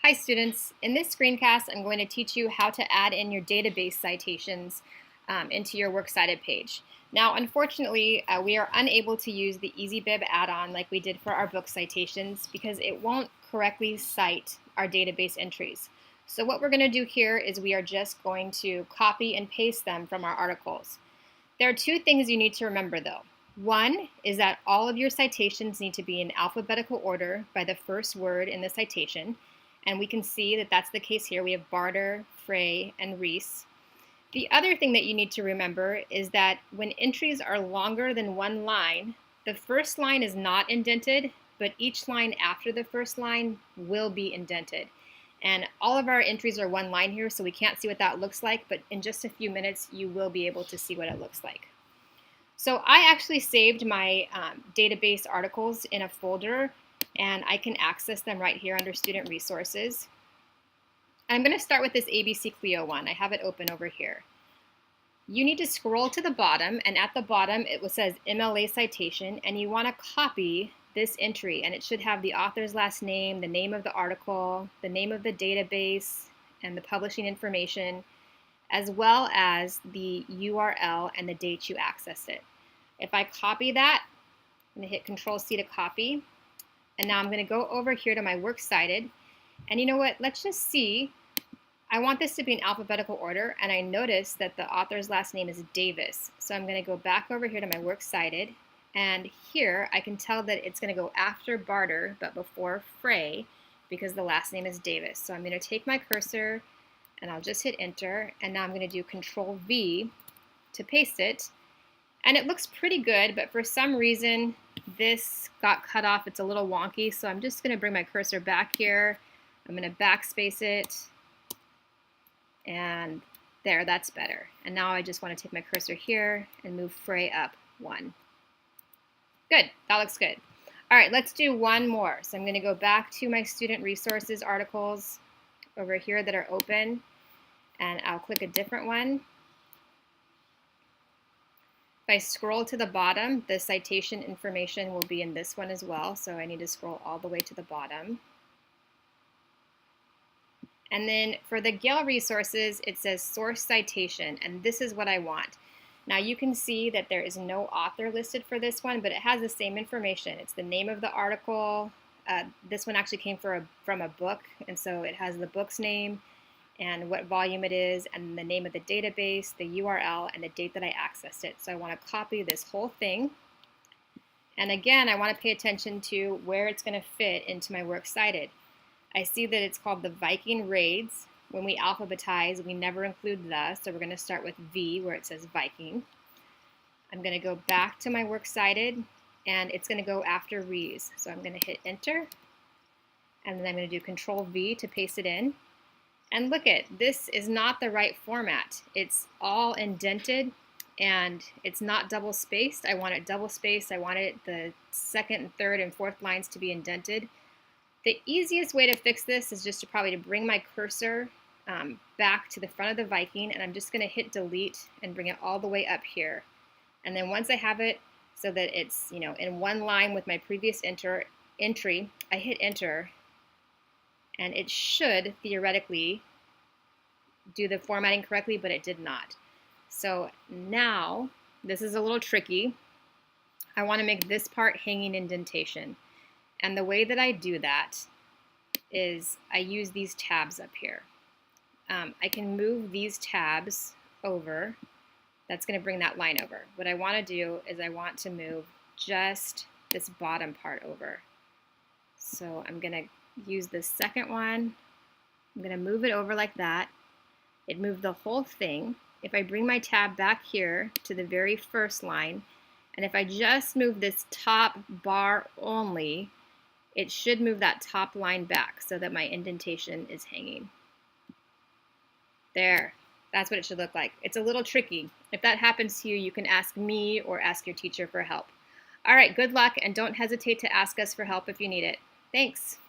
Hi students, in this screencast I'm going to teach you how to add in your database citations into your works cited page. Now unfortunately we are unable to use the EasyBib add-on like we did for our book citations because it won't correctly cite our database entries. So what we're going to do here is we are just going to copy and paste them from our articles. There are two things you need to remember though. One is that all of your citations need to be in alphabetical order by the first word in the citation. And we can see that that's the case here. We have Barter, Frey, and Reese. The other thing that you need to remember is that when entries are longer than one line, the first line is not indented, but each line after the first line will be indented. And all of our entries are one line here, so we can't see what that looks like, but in just a few minutes, you will be able to see what it looks like. So I actually saved my database articles in a folder, and I can access them right here under Student Resources. I'm going to start with this ABC Clio one. I have it open over here. You need to scroll to the bottom, and at the bottom it says MLA citation, and you want to copy this entry, and it should have the author's last name, the name of the article, the name of the database, and the publishing information, as well as the URL and the date you accessed it. If I copy that, I'm going to hit Control-C to copy. And now I'm going to go over here to my works cited. And you know what? Let's just see. I want this to be in alphabetical order. And I notice that the author's last name is Davis. So I'm going to go back over here to my works cited. And here I can tell that it's going to go after Barter, but before Frey, because the last name is Davis. So I'm going to take my cursor and I'll just hit enter. And now I'm going to do Control-V to paste it. And it looks pretty good, but for some reason, this got cut off. It's a little wonky, so I'm just going to bring my cursor back here. I'm going to backspace it, and there, that's better. And now I just want to take my cursor here and move Frey up one. Good, that looks good. All right, let's do one more. So I'm going to go back to my Student Resources articles over here that are open, and I'll click a different one. If I scroll to the bottom, the citation information will be in this one as well, so I need to scroll all the way to the bottom. And then for the Gale resources, it says source citation, and this is what I want. Now you can see that there is no author listed for this one, but it has the same information. It's the name of the article. This one actually came from a book, and so it has the book's name and what volume it is, and the name of the database, the URL, and the date that I accessed it. So I want to copy this whole thing. And again, I want to pay attention to where it's going to fit into my works cited. I see that it's called the Viking Raids. When we alphabetize, we never include the, so we're going to start with V where it says Viking. I'm going to go back to my works cited, and it's going to go after Rees. So I'm going to hit enter, and then I'm going to do Control-V to paste it in. And look at, this is not the right format. It's all indented and it's not double spaced. I want it double spaced. I want it the second and third and fourth lines to be indented. The easiest way to fix this is just to bring my cursor back to the front of the Viking, and I'm just going to hit delete and bring it all the way up here. And then once I have it so that it's in one line with my previous entry, I hit enter. And it should theoretically do the formatting correctly, but it did not. So now, this is a little tricky. I want to make this part hanging indentation. And the way that I do that is I use these tabs up here. I can move these tabs over. That's going to bring that line over. What I want to do is I want to move just this bottom part over. So I'm going to use the second one. I'm going to move it over like that. It moved the whole thing. If I bring my tab back here to the very first line, and if I just move this top bar only, it should move that top line back so that my indentation is hanging. There, that's what it should look like. It's a little tricky. If that happens to you, you can ask me or ask your teacher for help. All right, good luck, and don't hesitate to ask us for help if you need it. Thanks.